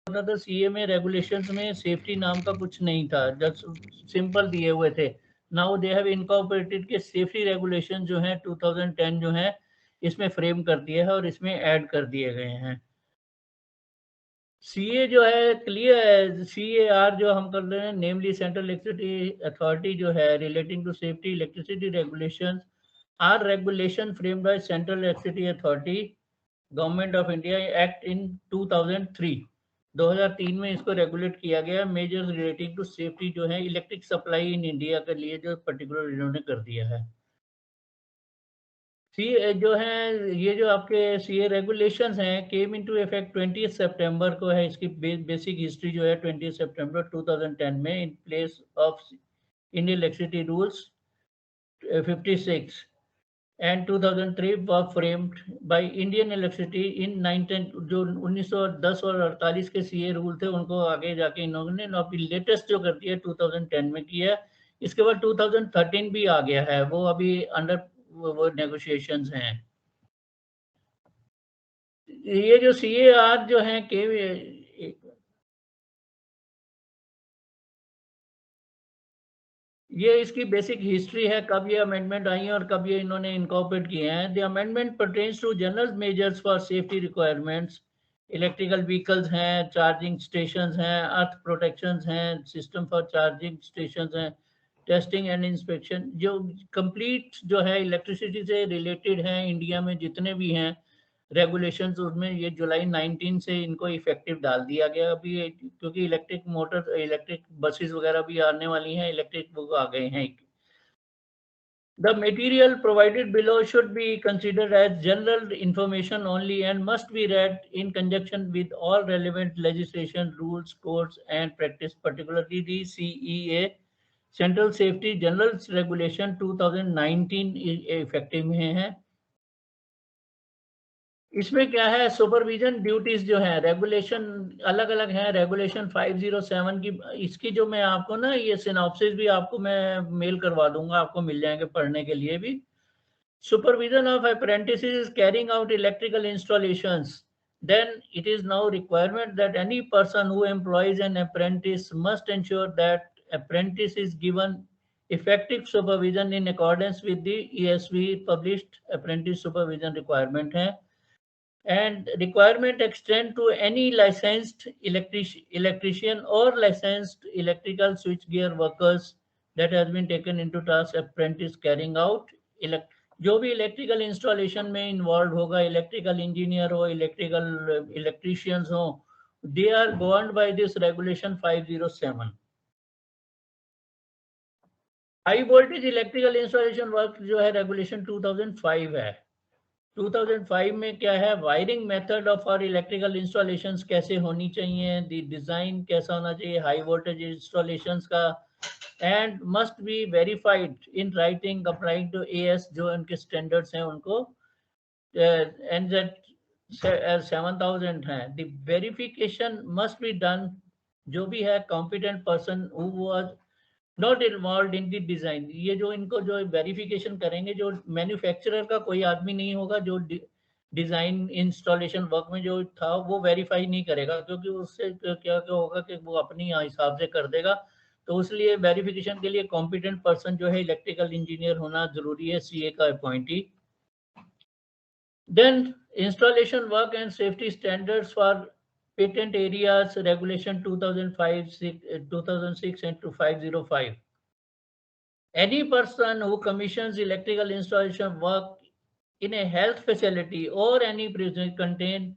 था सीए में रेगुलेशंस में सेफ्टी नाम का कुछ नहीं था, जस्ट सिंपल दिए हुए थे। नाउ दे हैव इनकॉर्पोरेटेड के सेफ्टी रेगुलेशन जो है 2010 जो है इसमें फ्रेम कर दिया है और इसमें ऐड कर दिए गए हैं। सीए जो है क्लियर है, सीएआर जो हम कर रहे हैं नेमली सेंट्रल इलेक्ट्रिसिटी अथॉरिटी जो है relating to safety electricity regulations are regulation framed by central electricity authority government of India act in 2003 में इसको रेगुलेट किया गया। मेजर्स रिलेटिंग टू सेफ्टी जो है इलेक्ट्रिक सप्लाई इन इंडिया के लिए जो पर्टिकुलर इन्होंने कर दिया है। सी जो है ये जो आपके सीए रेगुलेशंस हैं केम इनटू इफेक्ट 20 सितंबर को है। इसकी बेसिक हिस्ट्री जो है 20 सितंबर 2010 में in place of Indian electricity rules 56 and 2003 were framed by Indian Electricity in 19 जो 1910 और 48 के सीए रूल थे उनको आगे जाके इन्होंने अभी लेटेस्ट जो कर दिया 2010 में किया। इसके बाद 2013 भी आ गया है, वो अभी अंडर वो नेगोशिएशंस हैं। ये जो सीएआर जो है के ये इसकी बेसिक हिस्ट्री है, कब ये अमेंडमेंट आई है और कब ये इन्होंने इनकॉर्पोरेट किए हैं। The amendment pertains to general measures for safety requirements, electrical vehicles हैं, चार्जिंग स्टेशंस हैं, अर्थ प्रोटेक्शंस हैं, सिस्टम फॉर चार्जिंग स्टेशंस हैं, टेस्टिंग एंड इंस्पेक्शन। जो कंप्लीट जो है इलेक्ट्रिसिटी से रिलेटेड हैं इंडिया में जितने भी हैं रेगुलेशंस, उसमें ये जुलाई 19 से इनको इफेक्टिव डाल दिया गया अभी, क्योंकि इलेक्ट्रिक मोटर इलेक्ट्रिक बसेस वगैरह भी आने वाली हैं, इलेक्ट्रिक वो आ गए हैं। The material provided below should be considered as general information only and must be read in conjunction with all relevant legislation, rules, codes, and practice, particularly the CEA Central Safety General Regulation 2019 effective में है। इसमें क्या है, supervision duties जो है regulation अलग अलग है। रेगुलेशन 507 की इसकी जो मैं आपको ना ये सिनॉप्सिस भी आपको मैं मेल करवा दूंगा, आपको मिल जाएंगे पढ़ने के लिए भी। Supervision of apprentices carrying out electrical installations, then it is now requirement that any person who employs an apprentice must ensure that apprentice is given effective supervision in accordance with the ESV published apprentice supervision requirement है। And requirement extend to any licensed electrician or licensed electrical switchgear workers that has been taken into task apprentice carrying out जो भी electrical installation में involve होगा, electrical engineer हो, electrical electricians हो, they are governed by this regulation 507। High voltage electrical installation work जो है regulation 2005 है। 2005 में क्या है, वायरिंग मेथड ऑफ और इलेक्ट्रिकल इंस्टॉलेशंस कैसे होनी चाहिए, डिजाइन कैसा होना चाहिए हाई वोल्टेज इंस्टॉलेशंस का, and must be verified in writing applying to AS जो उनके स्टैंडर्ड्स हैं उनको, एंड दैट 7000 है। The verification must be done जो भी है competent person who was not involve in the design. ये जो इनको जो वेरिफिकेशन करेंगे जो मैन्युफैक्चरर का कोई आदमी नहीं होगा जो डिजाइन इंस्टॉलेशन वर्क में जो था वो वेरीफाई नहीं करेगा, क्योंकि उससे क्या क्या होगा कि वो अपनी हिसाब से कर देगा। तो इसलिए वेरिफिकेशन के लिए कॉम्पिटेंट पर्सन जो है इलेक्ट्रिकल इंजीनियर होना जरूरी है, सीए का appointee. Then installation work and safety standards for patent areas regulation 2006 and 505। Any person who commissions electrical installation work in a health facility or any prison contain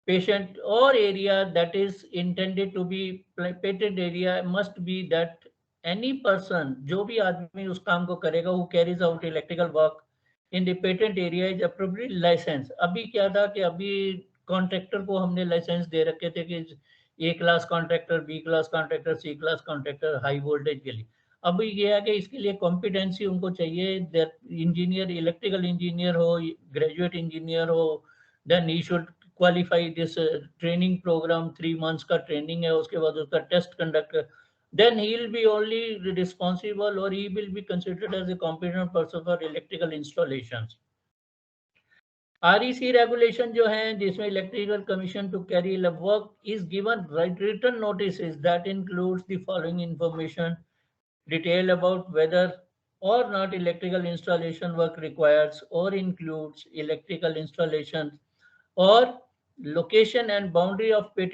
patient or area that is intended to be patent area must be that any person जो भी आदमी उस काम को करेगा who carries out electrical work in the patent area is appropriately licensed। अभी क्या था कि अभी कॉन्ट्रैक्टर को हमने लाइसेंस दे रखे थे कि A class contractor, B class contractor, C class contractor high voltage के लिए। अब ये है कि इसके लिए कॉम्पिटेंसी उनको चाहिए, इंजीनियर इलेक्ट्रिकल इंजीनियर हो, ग्रेजुएट इंजीनियर हो, then he should qualify this training program, 3 months का ट्रेनिंग है, उसके बाद उसका test conduct, then he will be only responsible or he will be considered as a competent person for electrical installations। REC regulation जो है जिसमें electrical commission to carry work is given written notice that includes the following information detail about whether or not electrical installation work requires or includes electrical installation or location and boundary of pit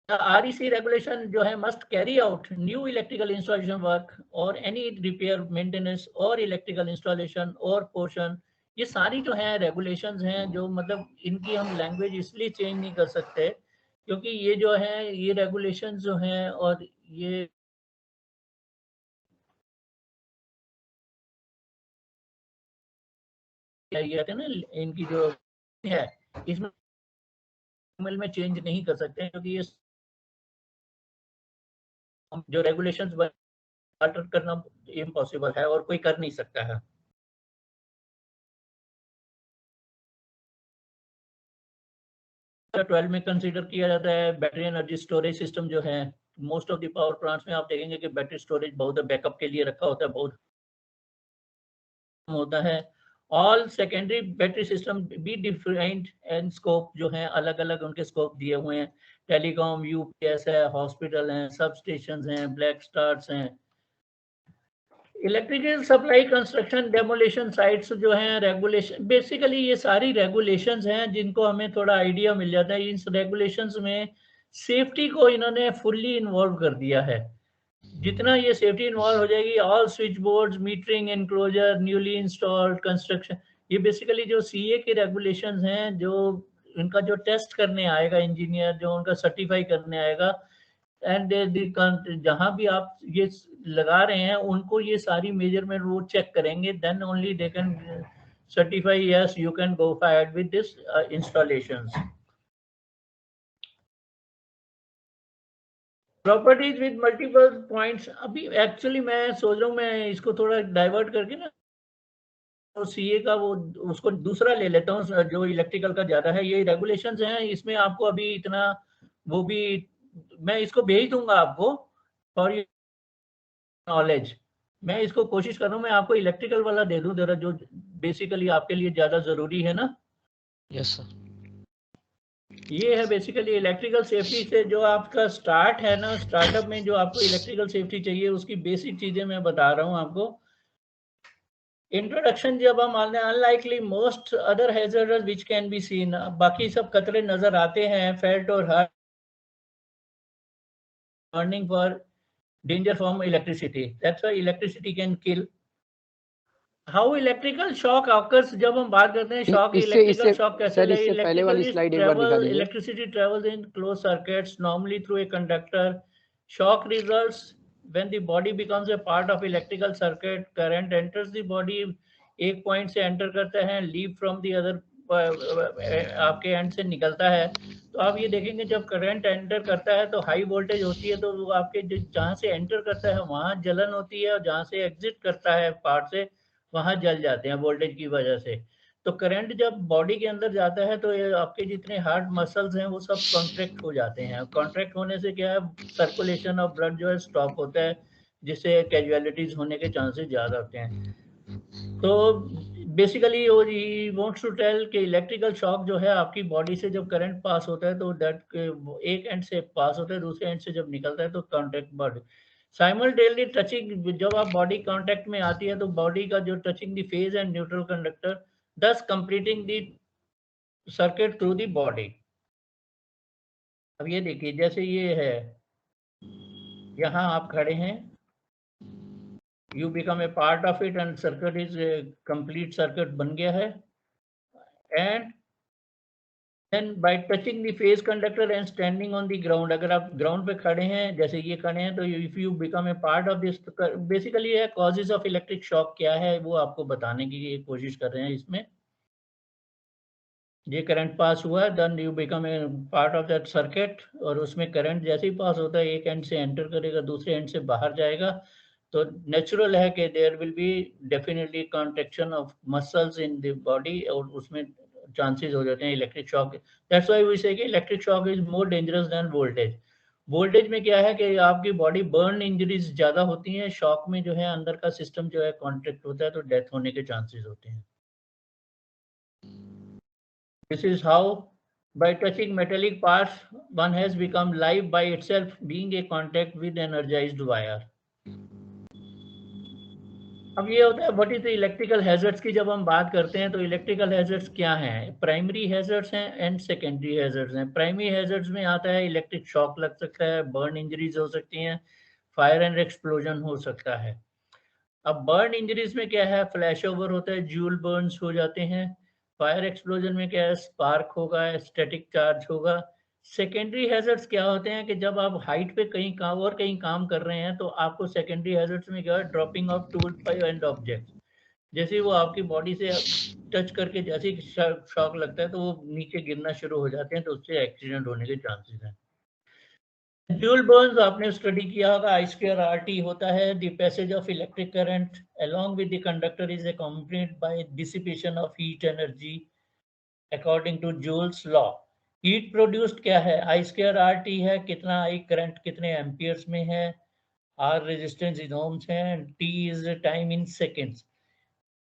REC regulation जो है must carry out new electrical installation work or any repair maintenance or electrical installation or portion। ये सारी जो है regulations हैं जो मतलब इनकी हम language इसलिए change नहीं कर सकते क्योंकि ये जो है ये regulations जो हैं और ये कहते हैं ना इनकी जो है इसमें में चेंज नहीं कर सकते क्योंकि ये जो रेगुलेशंस करना इम्पॉसिबल है और कोई कर नहीं सकता है। 12 में कंसीडर किया जाता है बैटरी एनर्जी स्टोरेज सिस्टम जो है। Most of the power plants में आप देखेंगे कि बैटरी स्टोरेज बहुत बैकअप के लिए रखा होता है, बहुत होता है। All secondary battery system be different and scope जो है अलग अलग उनके स्कोप दिए हुए हैं। टेलीकॉम, यूपीएस है, हॉस्पिटल हैं, सब स्टेशन हैं, ब्लैक स्टार्स हैं। Electrical supply construction demolition sites जो हैं रेगुलेशन, बेसिकली ये सारी रेगुलेशंस हैं जिनको हमें थोड़ा आइडिया मिल जाता है। इन रेगुलेशंस में सेफ्टी को इन्होंने फुल्ली इन्वॉल्व कर दिया है। जितना ये सेफ्टी इन्वॉल्व हो जाएगी, all switch boards, metering enclosure, newly installed construction, ये बेसिकली जो सीए के रेगुलेशंस हैं जो इनका जो टेस्ट करने आएगा इंजीनियर, जो उनका सर्टिफाई करने आएगा एंड जहां भी आप ये लगा रहे हैं उनको ये सारी मेजरमेंट वो चेक करेंगे, then only they can certify yes you can go forward with this installations. Properties with multiple points, अभी एक्चुअली मैं सोच रहा हूँ मैं इसको थोड़ा डाइवर्ट करके ना तो सीए का वो उसको दूसरा ले लेता हूँ जो इलेक्ट्रिकल का ज्यादा है। ये रेगुलेशंस हैं, इसमें आपको अभी इतना वो भी मैं इसको भेज दूंगा आपको फॉर योर नॉलेज। मैं इसको कोशिश कर रहा हूँ मैं आपको इलेक्ट्रिकल वाला दे दूं जरा, जो बेसिकली आपके लिए ज्यादा जरूरी है ना। Yes sir. ये है बेसिकली इलेक्ट्रिकल सेफ्टी से जो आपका स्टार्ट है ना, स्टार्टअप में जो आपको इलेक्ट्रिकल सेफ्टी चाहिए उसकी बेसिक चीजें मैं बता रहा हूँ आपको। इंट्रोडक्शन जब हम आने unlikely most other hazards which can be seen, बाकी सब खतरे नजर आते हैं, फेल्ट और warning for danger from electricity, that's why electricity can kill. How electrical shock occurs, जब हम बात करते हैं शॉक, इलेक्ट्रिकल शॉक कैसे electricity travels in close circuits normally through a conductor. Shock results when the body becomes a part of electrical circuit, current enters the body, एक point से enter करता है, लीव फ्रॉम दी अदर आपके and से निकलता है। तो आप ये देखेंगे जब करंट एंटर करता है तो हाई वोल्टेज होती है, तो वो आपके जहाँ से एंटर करता है वहां जलन होती है और जहाँ से एग्जिट करता है पार्ट से वहां जल जाते हैं वोल्टेज की वजह से। तो करंट जब बॉडी के अंदर जाता है तो ये आपके जितने हार्ट मसल्स हैं वो सब कॉन्ट्रैक्ट हो जाते हैं। कॉन्ट्रैक्ट होने से क्या है, सर्कुलेशन ऑफ ब्लड जो है स्टॉप होता है, जिससे कैजुअलिटीज होने के चांसेस ज्यादा होते हैं। तो बेसिकली वो ही वांट्स टू टेल कि इलेक्ट्रिकल शॉक जो है आपकी बॉडी से जब करंट पास होता है तो दैट एक एंड से पास होता है, दूसरे एंड से जब निकलता है तो कॉन्टैक्ट बॉडी साइमल्टेनियसली टचिंग, जब आप बॉडी कांटेक्ट में आती है तो बॉडी का जो touching the phase and neutral conductor, thus completing the circuit through the body। अब ये देखिए जैसे ये है, यहाँ आप खड़े हैं, you become a part of it and circuit is a complete circuit बन गया है, and then by touching the phase conductor and standing on the ground, अगर आप ग्राउंड पे खड़े हैं जैसे ये खड़े हैं तो if you become a part of this, basically ये causes of electric shock क्या है वो आपको बताने की कोशिश कर रहे हैं इसमें। ये करंट पास हुआ, then you become a part of that circuit, और उसमें करंट जैसे ही पास होता है एक एंड से एंटर करेगा, दूसरे एंड से बाहर जाएगा, तो नेचुरल है कि there will be definitely contraction of muscles in the body, और उसमें चांसेस हो जाते हैं electric shock. That's why we say कि electric shock is more dangerous than voltage. Voltage में क्या है कि आपकी बॉडी बर्न इंजरीज ज़्यादा होती हैं, शॉक में जो है अंदर का सिस्टम जो है कॉन्ट्रैक्ट होता है तो डेथ होने के चांसेस होते हैं। This is how by touching metallic parts one has become live by itself being a contact with energized wire. अब ये होता है what is the electrical hazards की जब हम बात करते हैं तो इलेक्ट्रिकल हैजर्ड्स क्या हैं? प्राइमरी हैजर्ड्स हैं एंड सेकेंडरी हैजर्ड्स हैं। प्राइमरी हैजर्ड्स में आता है इलेक्ट्रिक शॉक लग सकता है, बर्न इंजरीज हो सकती हैं, फायर एंड एक्सप्लोजन हो सकता है। अब बर्न इंजरीज में क्या है? फ्लैश ओवर होता है, जूल बर्न्स हो जाते हैं। फायर एक्सप्लोजन में क्या है? स्पार्क होगा, स्टैटिक चार्ज होगा। सेकेंडरी हैजर्ड्स क्या होते हैं कि जब आप हाइट पे कहीं काम कर रहे हैं तो आपको सेकेंडरी हैजर्ड्स में क्या है? Dropping of tool and object, जैसे ही वो आपकी बॉडी से टच करके जैसे ही शॉक लगता है तो वो नीचे गिरना शुरू हो जाते हैं, तो उससे एक्सीडेंट होने के चांसेस हैं। ड्यूल बर्न्स आपने स्टडी किया होगा, आई स्क्वायर आर टी होता है। The passage of electric current along with the conductor is accompanied by dissipation of heat energy according to Joule's law. Heat produced क्या है? आई स्क्वायर आर टी है, कितना I current कितने amperes में है, R resistance in ohms है, T is time in seconds.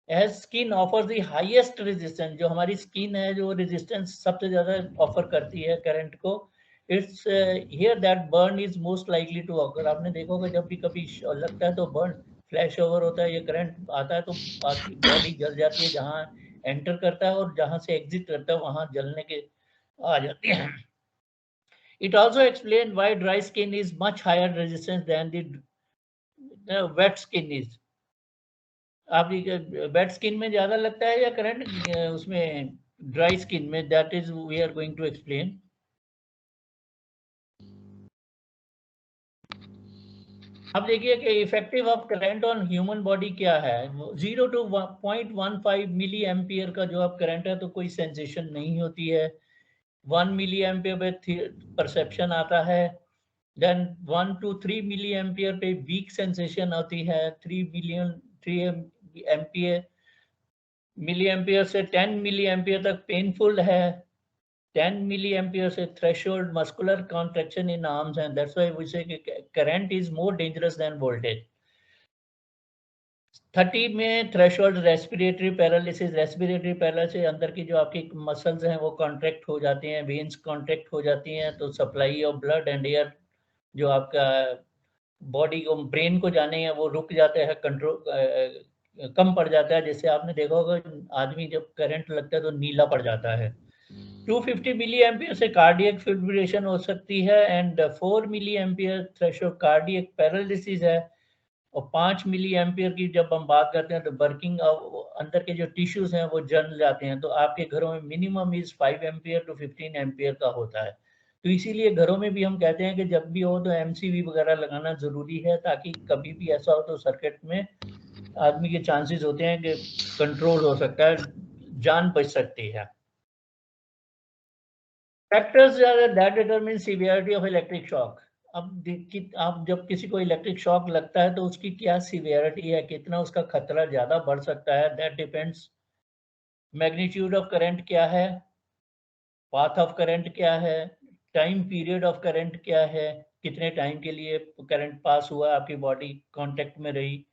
As skin offer the highest resistance, जो हमारी स्किन है जो रेजिस्टेंस सबसे ज्यादा ऑफर करती है करंट को, it's here that burn is most likely to occur. आपने देखा होगा जब भी कभी लगता है तो बर्न फ्लैश ओवर होता है, ये करंट आता है तो आपकी बॉडी जल जाती है, जहाँ एंटर करता है और जहाँ से एग्जिट करता है वहां जलने के आ जाती है। It also explain why dry skin is much higher resistance than the wet skin is. आपकी वेट स्किन में ज्यादा लगता है या करंट उसमें ड्राई स्किन में? That is we are going to explain. अब देखिए कि effective of current on human body क्या है। 0 to 0.15 मिली एम्पियर का जो आप करंट है तो कोई सेंसेशन नहीं होती है। 1 मिली एम्पियर पे परसेप्शन आता है। देन 1 to 3 मिली एम्पियर पे वीक सेंसेशन आती है। 3 एम्पियर मिली एम्पियर से 10 मिली एम्पियर तक पेनफुल है। 10 मिली एम्पियर से threshold muscular contraction in arms and that's why we say current is more dangerous than voltage. 30 में threshold respiratory paralysis. Respiratory paralysis अंदर की जो आपकी मसल्स हैं वो कॉन्ट्रैक्ट हो जाती हैं, वेन्स कॉन्ट्रैक्ट हो जाती हैं, तो supply of blood and air जो आपका बॉडी को ब्रेन को जाने हैं वो रुक जाते हैं, कंट्रोल कम पड़ जाता है। जैसे आपने देखा होगा आदमी जब करंट लगता है तो नीला पड़ जाता है। 250 मिली एम्पियर से कार्डियक फिब्रिलेशन हो सकती है and 4 milli ampere threshold cardiac paralysis है। और 5 मिली एम्पियर की जब हम बात करते हैं तो वर्किंग अंदर के जो टिश्यूज हैं वो जल जाते हैं। तो आपके घरों में minimum is 5 ampere to 15 ampere का होता है। तो इसीलिए घरों में भी हम कहते हैं कि जब भी हो तो एमसीवी वगैरह लगाना जरूरी है, ताकि कभी भी ऐसा हो तो सर्किट में आदमी के चांसेस होते हैं कि कंट्रोल हो सकता है, जान बच सकती है। Factors that determine severity of electric shock. अब देखिए आप जब किसी को इलेक्ट्रिक शॉक लगता है तो उसकी क्या सीवियरिटी है, कितना उसका खतरा ज्यादा बढ़ सकता है, that depends. Magnitude of current क्या है, पाथ ऑफ करंट क्या है, टाइम पीरियड ऑफ करंट क्या है, कितने टाइम के लिए करंट पास हुआ, आपकी बॉडी कांटेक्ट में रही।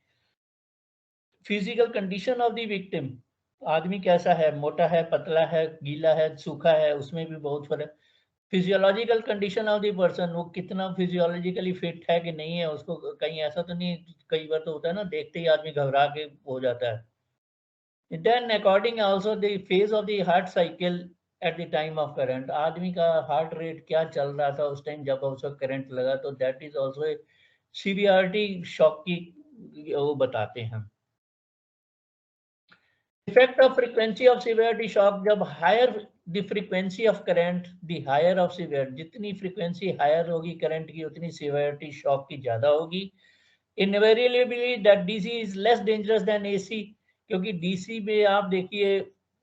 Physical condition of the victim, आदमी कैसा है, मोटा है, पतला है, गीला है, सूखा है, उसमें भी बहुत फर्क। Physiological condition of the person, वो कितना फिजियोलॉजिकली फिट है कि नहीं है, उसको कहीं ऐसा तो नहीं, कई बार तो होता है ना देखते ही आदमी घबरा के हो जाता है। Then according also the phase of the heart cycle at the time of current, आदमी का हार्ट रेट क्या चल रहा था उस टाइम जब उसका करंट लगा, तो that is also severity shock की वो बताते हैं। Effect of frequency of severity shock, जब higher the frequency of current the higher of severity, जितनी frequency higher होगी करंट की उतनी severity shock की ज्यादा होगी। Invariably that DC is less dangerous than AC, क्योंकि DC में आप देखिए,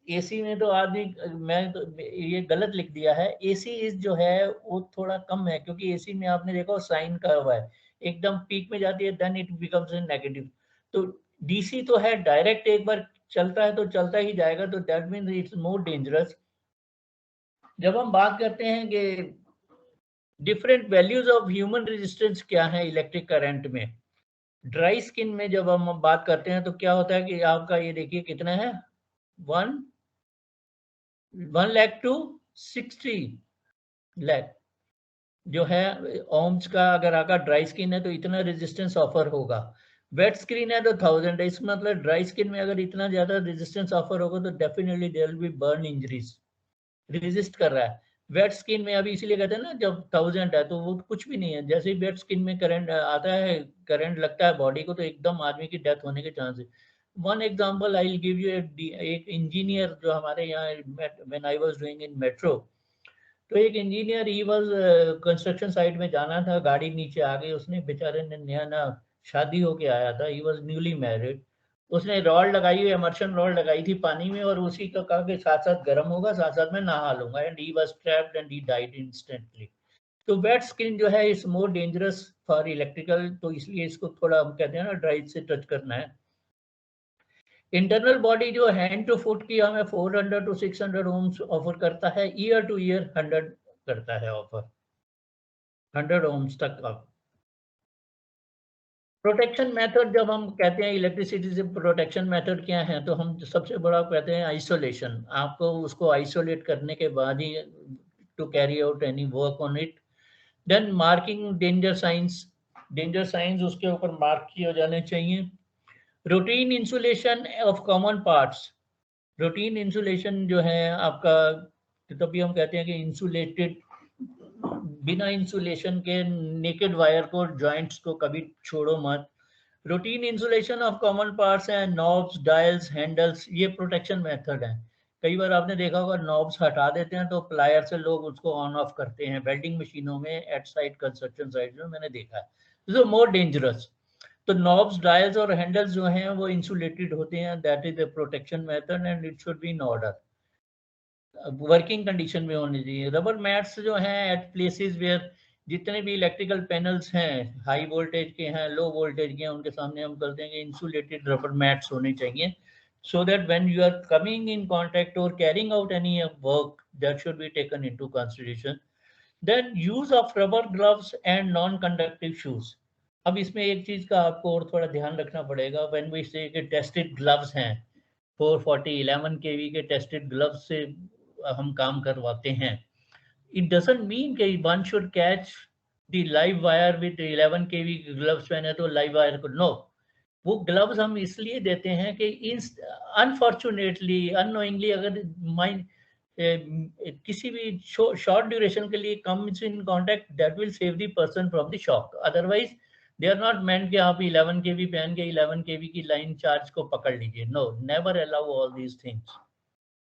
AC में तो आदमी, मैं तो ये गलत लिख दिया है, AC इज जो है वो थोड़ा कम है, क्योंकि AC में आपने देखा साइन का हुआ है, एकदम पीक में जाती है देन इट बिकम्स नेगेटिव। तो DC तो है डायरेक्ट, एक बार चलता है तो चलता ही जाएगा, तो that means it's more dangerous. जब हम बात करते हैं कि different values of human resistance क्या है इलेक्ट्रिक करंट में। ड्राई स्किन में जब हम बात करते हैं तो क्या होता है कि आपका ये देखिए कितना है 1 लाख टू 60 लाख जो है ओम्स का। अगर आपका ड्राई स्किन है तो इतना रेजिस्टेंस ऑफर होगा। वेट स्किन है तो 1000 है। इसका मतलब ड्राई स्किन में अगर इतना ज्यादा रेजिस्टेंस ऑफर होगा तो definitely there will be burn injuries. Resist कर रहा है। वेट स्किन में अभी इसीलिए कहते हैं ना जब 1000 है तो वो कुछ भी नहीं है। जैसे ही वेट स्किन में करंट आता है, करंट लगता है बॉडी को, तो एकदम आदमी की डेथ होने के chances. One example I will give you. एक इंजीनियर जो हमारे यहाँ when I was doing in metro, तो एक engineer he was construction site में जाना था, गाड़ी नीचे आ गई। उसने बेचारे ने नया ना शादी होके आया था, ही वाज न्यूली मैरिड। उसने रॉड लगाई हुई, इमर्शन रॉड लगाई थी पानी में, और उसी का कहा कि साथ साथ गर्म होगा, साथ साथ में नहा लूंगा, and he was trapped and he died instantly. तो वेट स्किन जो है is more dangerous for electrical, तो इसलिए इसको थोड़ा हम कहते हैं ना ड्राइव से टच करना है। इंटरनल बॉडी जो हैंड टू फुट की हमें 400 to 600 ओम्स ऑफर करता है, ईयर टू ईयर 100 करता है ऑफर, 100 ओम्स तक का। प्रोटेक्शन मेथड जब हम कहते हैं इलेक्ट्रिसिटी से प्रोटेक्शन मेथड क्या है, तो हम सबसे बड़ा कहते हैं आइसोलेशन। आपको उसको आइसोलेट करने के बाद ही to carry out any work on it. Then marking danger signs, danger signs उसके ऊपर मार्क किए हो जाने चाहिए। Routine insulation of common parts, routine insulation जो है आपका, तभी हम कहते हैं कि इंसुलेटेड, बिना इंसुलेशन के नेकेड वायर को, जॉइंट्स को कभी छोड़ो मत। Routine insulation of common parts हैं नॉब्स, डायल्स, हैंडल्स, ये प्रोटेक्शन मेथड है। कई बार आपने देखा होगा नॉब्स हटा देते हैं तो प्लायर से लोग उसको ऑन ऑफ करते हैं, वेल्डिंग मशीनों में एट साइड कंस्ट्रक्शन साइड में मैंने देखा है। जो मोर डेंजरस, तो नॉब्स, डायल्स और हैंडल्स जो हैं वो इंसुलेटेड होते हैं, that is the protection method and it should be in order, working condition में होनी चाहिए। रबर मैट्स जो हैं एट प्लेसेस वेयर, जितने भी इलेक्ट्रिकल पैनल्स हैं हाई वोल्टेज के हैं, लो वोल्टेज के हैं, उनके सामने हम करते हैं कि इंसुलेटेड रबर मैट्स होने चाहिए, so that when you are coming in contact or carrying out any work, that should be taken into consideration. Then use of rubber gloves and non-conductive shoes. अब इसमें एक चीज का आपको और थोड़ा ध्यान रखना पड़ेगा। when we say कि टेस्टेड ग्लव्स हैं, 440 11 kV के टेस्टेड ग्लव्स से हम काम करवाते हैं, इट डजंट मीन कि one should catch the live wire with 11 kV gloves पहने तो लाइव वायर को, नो। वो ग्लव्स हम इसलिए देते हैं कि अनफॉर्चुनेटली अननोइंगली अगर माइंड किसी भी शॉर्ट ड्यूरेशन के लिए comes in contact, that will save the person from the shock. Otherwise they are not meant कि आप 11 kV पहन के 11 kV की लाइन चार्ज को पकड़ लीजिए। No, never allow all these things.